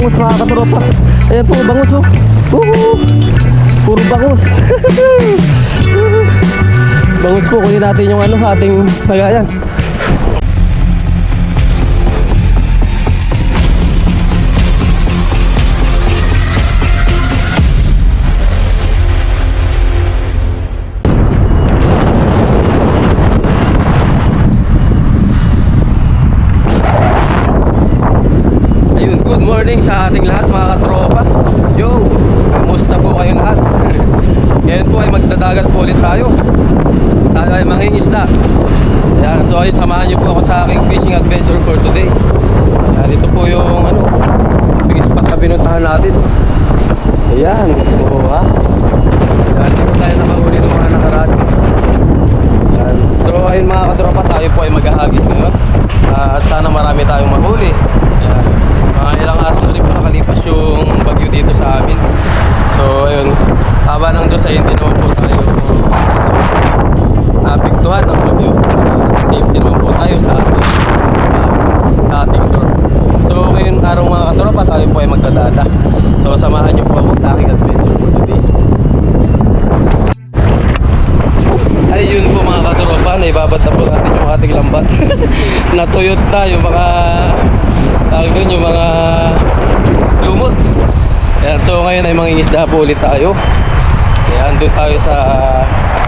bangus mga katropa. Ayan po, bangus oh. Woohoo! Puro bangus. Bangus po, kunin natin yung ano, ating lagayan. Good morning sa ating lahat mga katropa. Yo, kamusta po kayo lahat? Ngayon po ay magdadagat po ulit tayo. Tayo ay mangingisda. Ayan, so ayun, samahan niyo po ako sa aking fishing adventure for today. Ayan, ito po yung ano, big spot na pinuntahan natin. Ayan, oo ha. Ayan, hindi po tayo nakahuli ng mga nakaraan. Ayan, so ayun mga katropa, tayo po ay maghahagis ngayon. At sana marami tayong mahuli. Ayan, mga ilang araw na rin po nakalipas yung bagyo dito sa amin. So ayun, haba ng Diyos ay hindi naman po tayo naapektuhan ng bagyo. Safety naman po tayo sa ating door. So ngayon araw mga katropa, tayo po ay magdadala. So samahan niyo po ako sa aking adventure for today. Ayun po mga katropa, naibabad na po natin yung ating lambat. Natuyot na yung mga yung mga lumot. Ayan, so ngayon ay mangingisda po ulit tayo. Ayan, doon tayo sa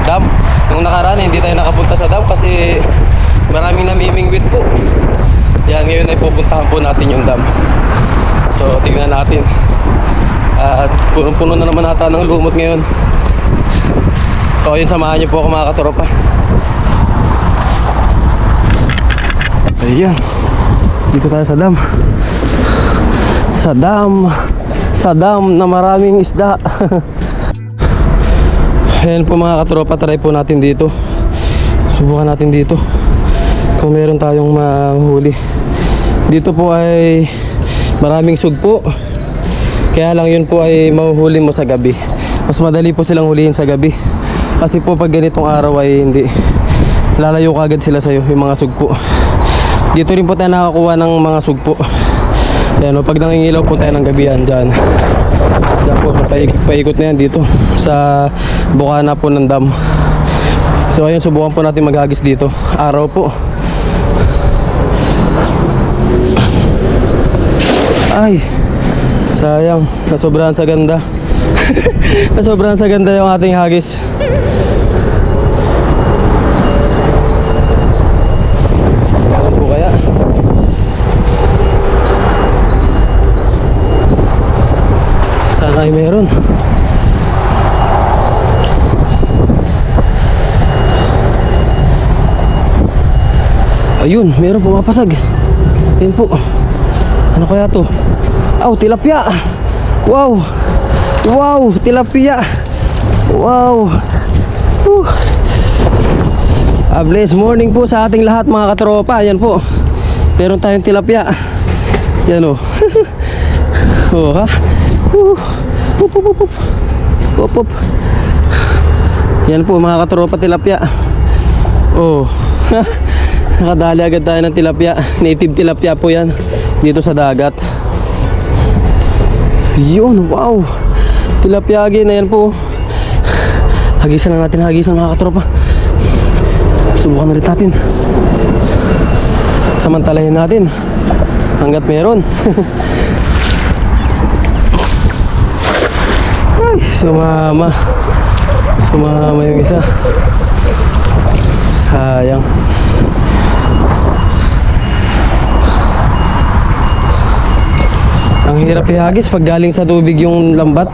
dam. Nung nakaraan hindi tayo nakapunta sa dam kasi maraming namimingwit po. Ayan, ngayon ay pupuntahan po natin yung dam. So tingnan natin. At punong-puno na naman ata ng lumot ngayon. So ayun, samahan niyo po ako mga katropa. Ayan, dito tayo sa dam. Sa dam na maraming isda. Ayan po mga katropa, try po natin dito. Subukan natin dito kung meron tayong mahuli. Dito po ay maraming sugpo. Kaya lang yun po ay mahuhuli mo sa gabi. Mas madali po silang hulihin sa gabi. Kasi po pag ganitong araw ay hindi, lalayo kagad sila sa'yo, yung mga sugpo. Dito rin po tayo nakakuha ng mga sugpo. Ayan, pag nangingilaw po tayo ng gabi yan dyan. Diyan po, paikot na yan dito sa bukana po ng dam. So ayun, subukan po natin maghagis dito. Araw po. Ay, sayang, nasobrahan sa ganda. Nasobrahan sa ganda yung ating hagis. Ay meron. Ayun, meron pumapasag. Ayun po. Ano kaya to? Aw, tilapia. Wow. Wow, tilapia. Wow. Blessed morning po sa ating lahat mga katropa. Ayan po, meron tayong tilapia. Yan o. Oh ha. Up. Yan po mga katropa, tilapia. Oh. Nakadali agad tayo ng tilapia. Native tilapia po yan dito sa dagat. Yun, wow. Tilapia again, ayan po. Hagisan na natin, hagisan mga katropa. Subukan ulit natin. Samantalahin natin hanggat meron. Ay, sumama yung isa. Sayang. Ang hirap ihagis pag galing sa tubig yung lambat.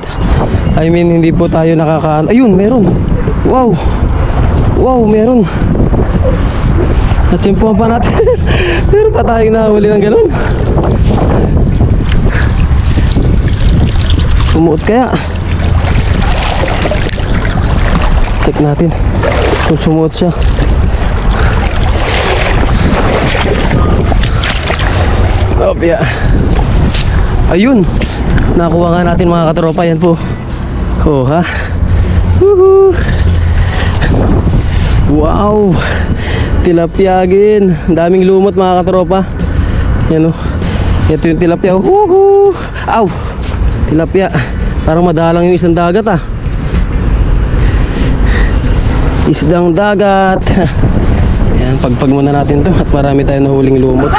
I mean, hindi po tayo nakakaan. Ayun, meron. Wow. Wow, meron. Natsimpuan pa natin. Meron pa tayong nahuli ng ganun. Sumuot kaya. Check natin kung sumuot siya. Oh, yeah. Ayun, nakuha nga natin mga katropa. Yan po. Oh ha. Woohoo. Wow, tilapia again. Daming lumot mga katropa. Yan o. Ito yung tilapia. Woohoo! Aw! Tilapia. Parang madalang yung isang dagat ah. Isdang dagat. Ayan, pagpag muna natin to at marami tayong nahuling lumot.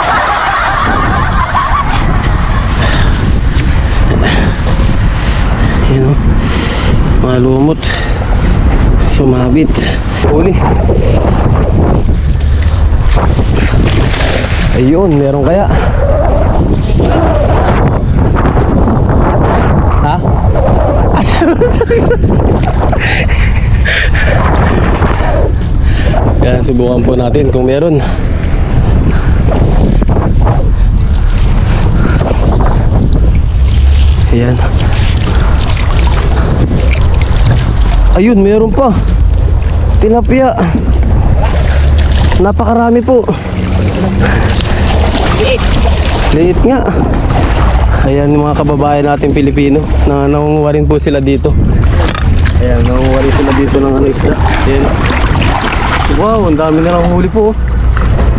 Ayan o. Mga lumot. Sumabit. Huli. Ayun, meron kaya. Ha? Yan, subukan po natin kung meron. Ayan. Ayun, meron pa. Tilapia. Napakarami po. Liit nga. Ayan yung mga kababayan natin Pilipino na nangunguha rin po sila dito. Ayan, nangunguha rin sila dito ng ano isda. Ayan. Wow, ang dami na lang huli po.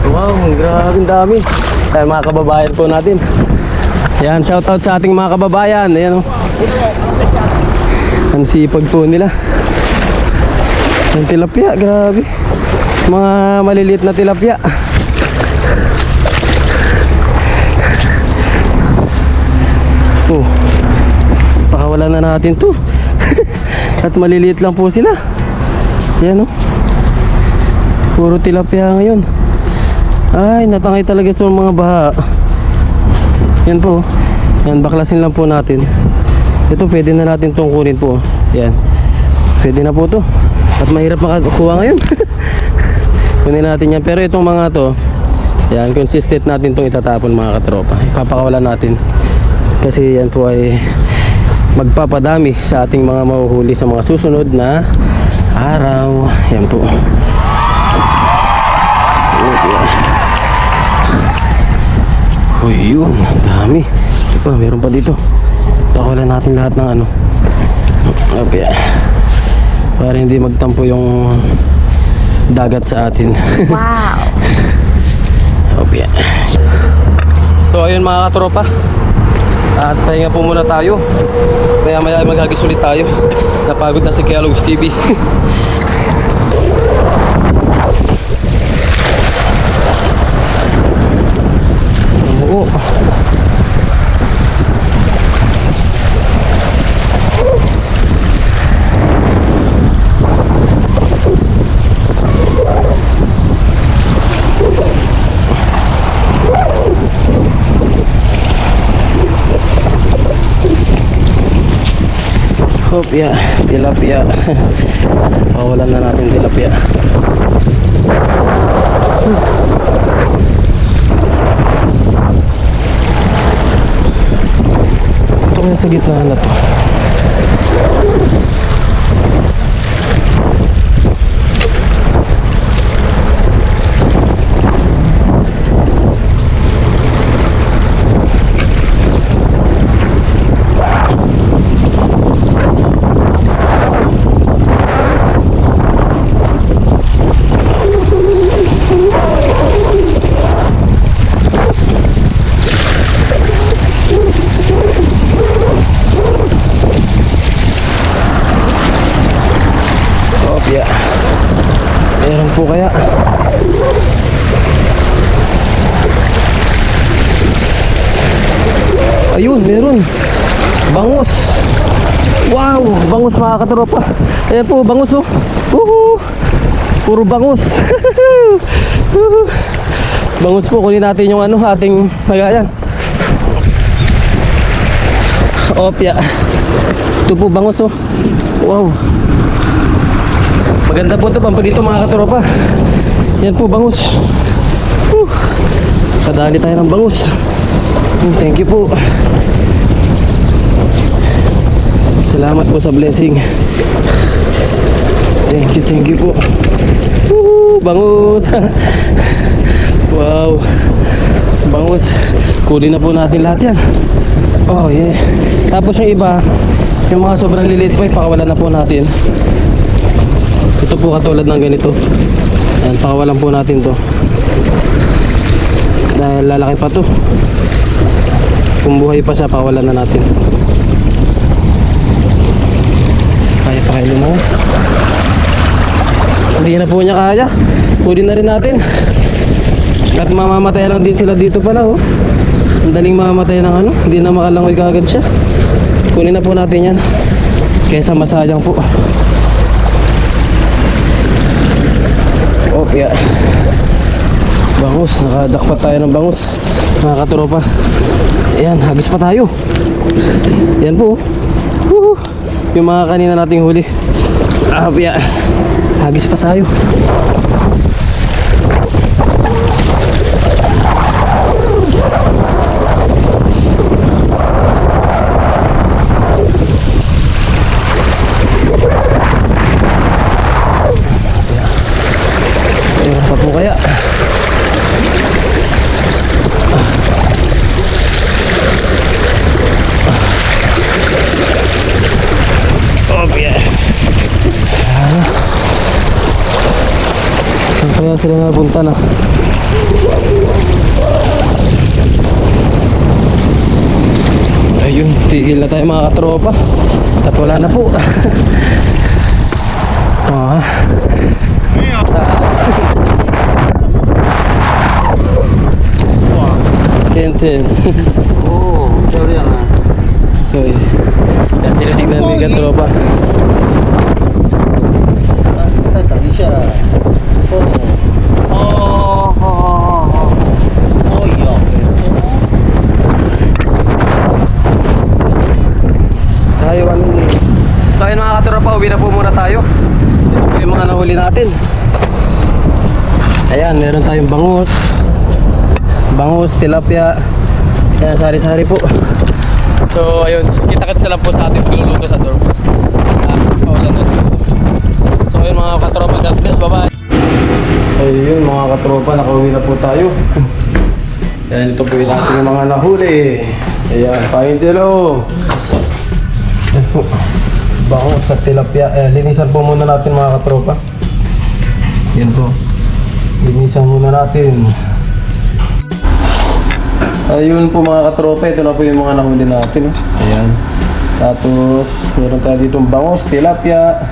Wow, grabe ang dami. Ayan mga kababayan po natin. Ayan, shoutout sa ating mga kababayan. Ayan o. Ang sipag po nila. Ang tilapia, grabe. Mga maliliit na tilapia. Oh, pakawalan na natin to. At maliliit lang po sila. Ayan o. Puro tilapia ngayon. Ay, natangay talaga itong mga baha. Yan po. Yan, baklasin lang po natin. Ito, pwede na natin itong kunin po. Yan. Pwede na po to. At mahirap makakuha ngayon. Kunin natin yan. Pero itong mga to, yan, consistent natin itong itatapon mga katropa. Ipapakawalan natin. Kasi yan po ay magpapadami sa ating mga mahuhuli sa mga susunod na araw. Yan po. Uy, yun, dami. Ito pa, meron pa dito. Pakawalan natin lahat ng ano. Okay. Para hindi magtampo yung dagat sa atin. Wow. Okay. So ayun mga katropa. At pahinga po muna tayo. Kaya maya maghagis ulit tayo. Napagod na si Kellogg's TV. Oo. Tilapia, tilapia. Pawalan na natin tilapia. Ito kaya sa gitna na to. Meron po kaya? Ayun, meron. Bangus. Wow, bangus mga katropa. Ayan po, bangus oh. Woohoo! Puro bangus. Bangus po, kunin natin yung ano, ating magayan. Opya. Ito po bangus oh. Wow. Maganda po ito, pampalito mga katropa. Yan po, bangus. Kadali tayo ng bangus. Thank you po. Salamat po sa blessing. Thank you po. Bangus. Wow. Bangus. Kunin na po natin lahat yan. Oh yeah. Tapos yung iba, yung mga sobrang liliit po, ipakawalan na po natin. Ito po katulad ng ganito. Ayan, pakawalan po natin to. Dahil lalaki pa to. kung buhay pa siya, pawalan na natin. Kaya pa kayo lumaw. Hindi na po niya kaya. Huli na rin natin. At mamamatay lang din sila dito pala, oh. Ang daling mamamatay ng ano. Hindi na makalangoy kagad siya. Kunin na po natin yan. Kesa masayang po. Oh, yeah. Bangus, nakadakpat tayo ng bangus. Mga katropa. Ayan, hagis pa tayo. Ayan po. Woohoo. Yung mga kanina nating huli. Yeah. Hagis pa tayo. Ayan pa po kaya. Saan kaya sila napunta na? Ayun, tigil na tayo mga katropa. At wala na po. Ten. Oh, sorry ah. So, yan tinitignan natin katropa. Tadi siya. Oh, iya. Tayo ano din. So ayun mga katropa, uwi na po muna tayo. Ito po yung mga nahuli natin. Ayan, meron tayong bangus, tilapia. Ayan, sari-sari po. So ayun, kita-kits lang po sa ating pagluluto sa dorm. So ayun mga katropa, God bless, bye-bye. Ayun mga katropa, nakauwi na po tayo. Ayan, ito po yung ating mga nahuli. Ayan, paintilo. Ayan po, bangus sa tilapia. Ayan, linisan po muna natin mga katropa. Ayan po, linisan muna natin. Ayun po mga katropa, ito na po yung mga nahuli natin. Ayan. Tapos, meron tayo ditong bangus, tilapia,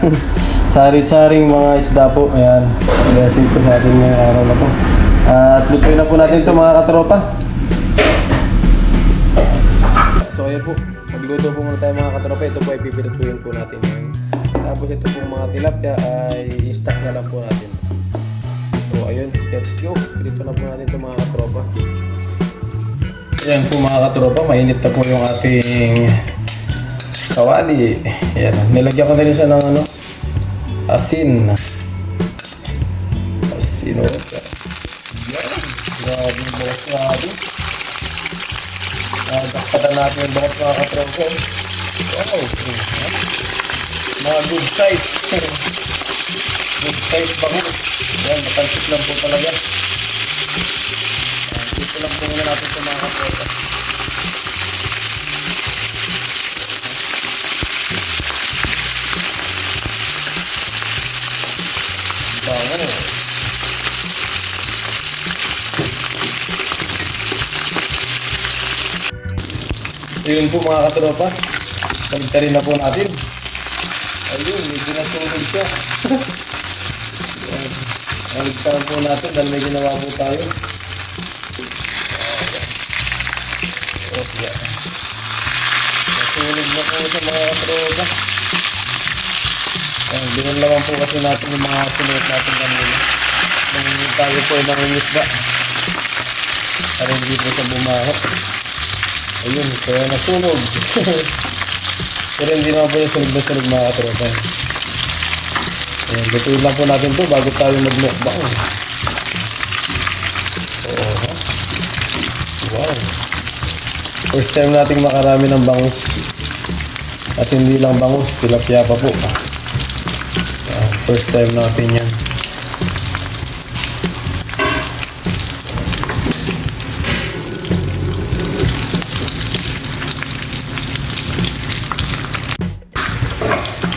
sari-saring mga isda po. Ayan. Blessing po sa ating ngayong araw na po. At lutuin na po natin ito mga katropa. So ayan po, magluto po muna tayo mga katropa. Ito po ay pipirituin po natin ngayon. Tapos ito po mga tilapia ay i-stack na lang po natin. So ayun, let's go. Pirito na po natin ito mga katropa. Ayan po mga katropa, mainit na po yung ating kawali. Ayan, nilagyan ko na rin siya ng ano, asin. Asin o. Ayan, grabe yung bawat grabe. Dakpatan natin yung bawat mga katropa. Wow, mga good size. Good size bangus. Ayan, matansik lang po talaga. Dito lang po muna natin sa mga katropa. Bango. Ayun po mga katropa. Kaligtarin na po natin. Ayun, medyo natulog siya. Kaligtarin po natin dahil may ginawa po tayo. Okay. Natulog na po sa mga katropa. Binalaman po kasi natin yung mga sinuot natin kanina. Nung tayo po ay nangingisda. Para hindi po sa bumaho. Ayun, kaya nasunog. Pero hindi naman po yung sunog na sunog mga katropa. Ayan, lutuin lang po natin to bago tayo mag-mukbang. Wow. First time nating makarami ng bangus. At hindi lang bangus, tilapia pa po. First time natin yan.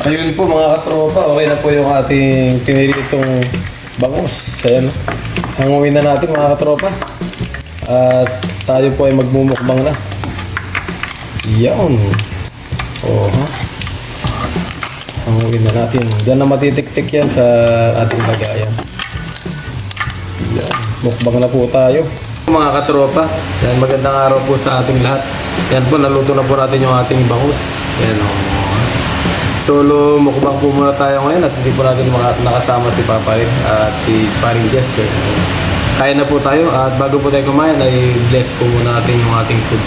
Ayun po mga katropa, okay na po yung ating pinilitong bangus. Ayan, hanguin na natin mga katropa. At tayo po ay magmumukbang na. Yan. Oh, ha? Hangin na natin. Diyan na matitik-tik yan sa ating lagayan. Yan. Mukbang na po tayo. Mga katropa, yan, magandang araw po sa ating lahat. Yan po, naluto na po natin yung ating bangus. Yan o. Solo mukbang po muna tayo ngayon at hindi po natin nakasama si Papa rin at si Paring Jester. Kaya na po tayo at bago po tayo kumain ay bless po muna natin yung ating food.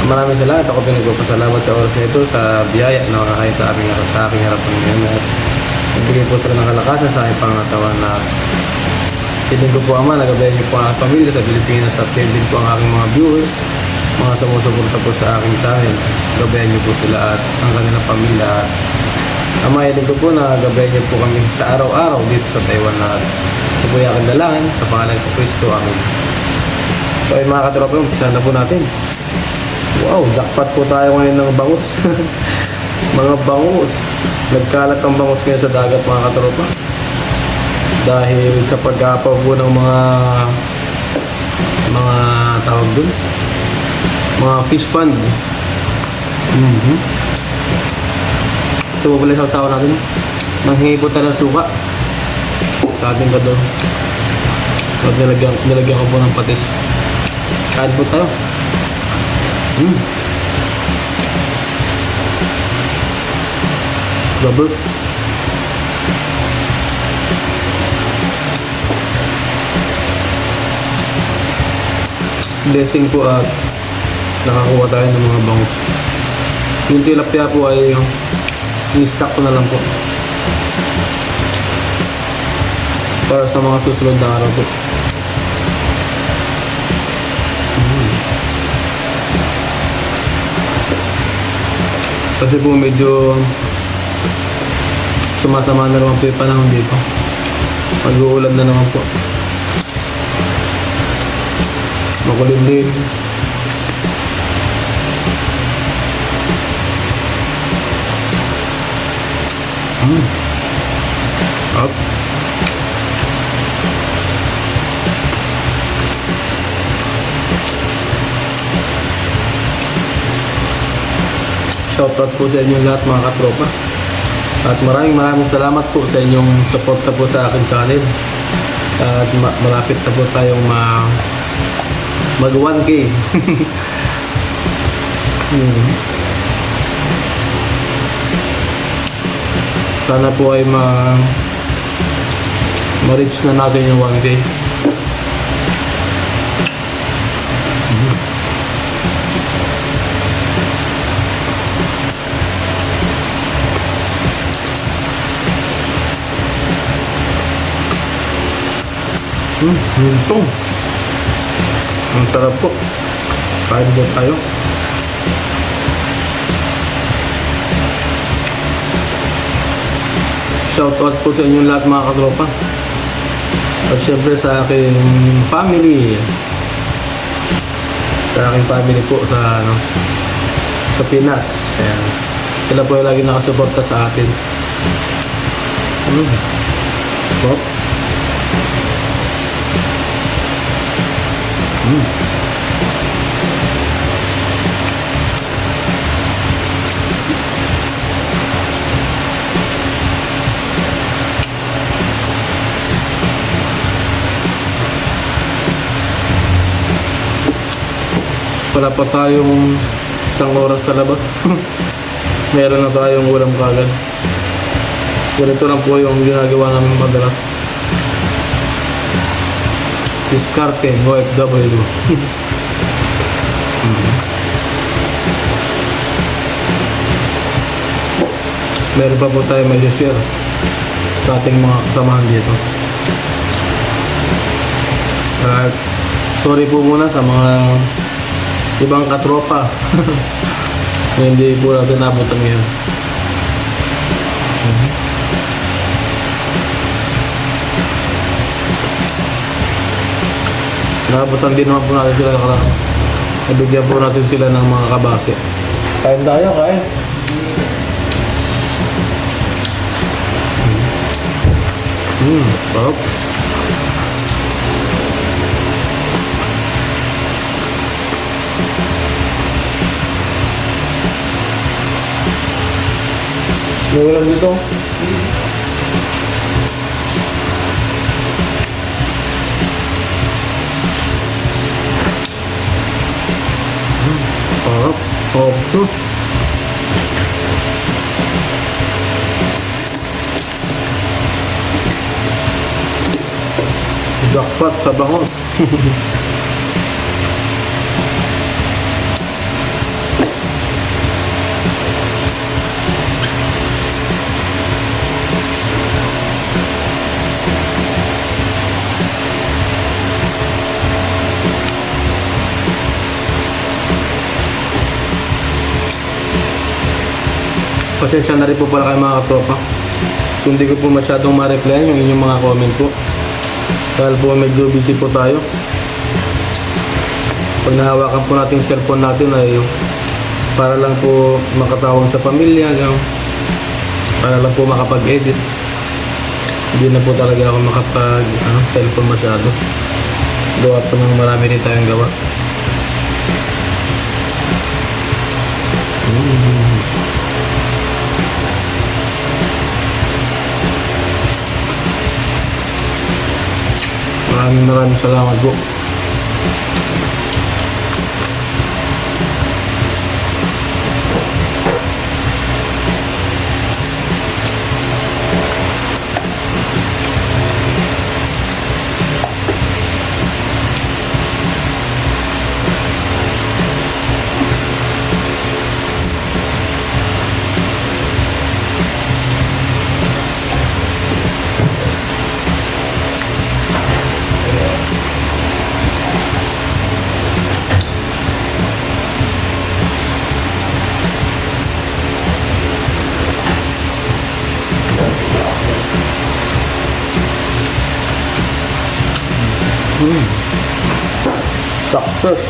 Maraming salamat. Ako pinagpapasalamat sa oras na ito sa biyaya na nakakain sa aking harapan ngayon. At nagbigay po sila ng kalakasan sa aking pangatawan na piling ko po Ama, nagabayan niyo po ang aking pamilya sa Pilipinas at din po ang aking mga viewers, mga sumusuporta po sa aking channel. Gabayan niyo po sila at ang kanilang pamilya. Ama, hiling ko po na gabayan niyo po kami sa araw-araw dito sa Taiwan na ito po yung aking dalangin sa pangalan sa Kristo. Amen. So ay mga katropa, umpisa na po natin. Wow, jackpot po tayo ngayon ng bangus. Mga bangus. Nagkalat ang bangus ngayon sa dagat mga katropa. Dahil sa pag-apaw po ng mga tawag dun, mga fish pond. Ito po pala sa usawa natin. Nanghingi po tayo ng suka. Kating ka doon. Pag nilagyan ko po ng patis. Kain po tayo. Double. Blessing po at nakakuha tayo ng mga bangus. Yung tilapia po ay ni-stock ko na lang po para sa mga susunod na araw po. Kasi po medyo sumasama na naman po yung panahon dito. Mag-uulan na naman po. Makulimlim. Up. Shoutout po sa inyong lahat mga katropa. At maraming salamat po sa inyong suporta po sa aking channel. At malapit na po tayong mag 1K. Sana po ay ma-reach na natin yung 1K. Ito. Ang sarap po. Kain po tayo. Shoutout po sa inyong lahat mga katropa. At syempre sa aking family. Sa aking family po sa Pinas. Ayan. Sila po yung lagi nakasuporta sa atin. Pop. Wala pa tayong isang oras sa labas. Meron na tayong ulam kagad. Ganito lang po yung ginagawa namin madalas. Diskarte, OFW. Meron pa po tayo may share sa ating mga kasamahan dito. At sorry po muna sa mga ibang katropa na hindi po natin nabutan ngayon. Nabutan din naman po natin sila nakaraan. Nabigyan po natin sila ng mga kabase. Kain tayo, kain. Sarap. May ulam dito. Sarap. Sarap to. Jackpot sa bangos. Pasensya na rin po pala kayo mga katropa. Kung di ko po masyadong ma-replyan yung inyong mga comment po. Dahil po medyo busy po tayo. Pag nahawakan po natin yung cellphone natin ay para lang po makatawag sa pamilya, gano'n. Para lang po makapag-edit. Hindi na po talaga ako cellphone masyado. Gawa po ng marami rin tayong gawa. Maraming salamat po. Success.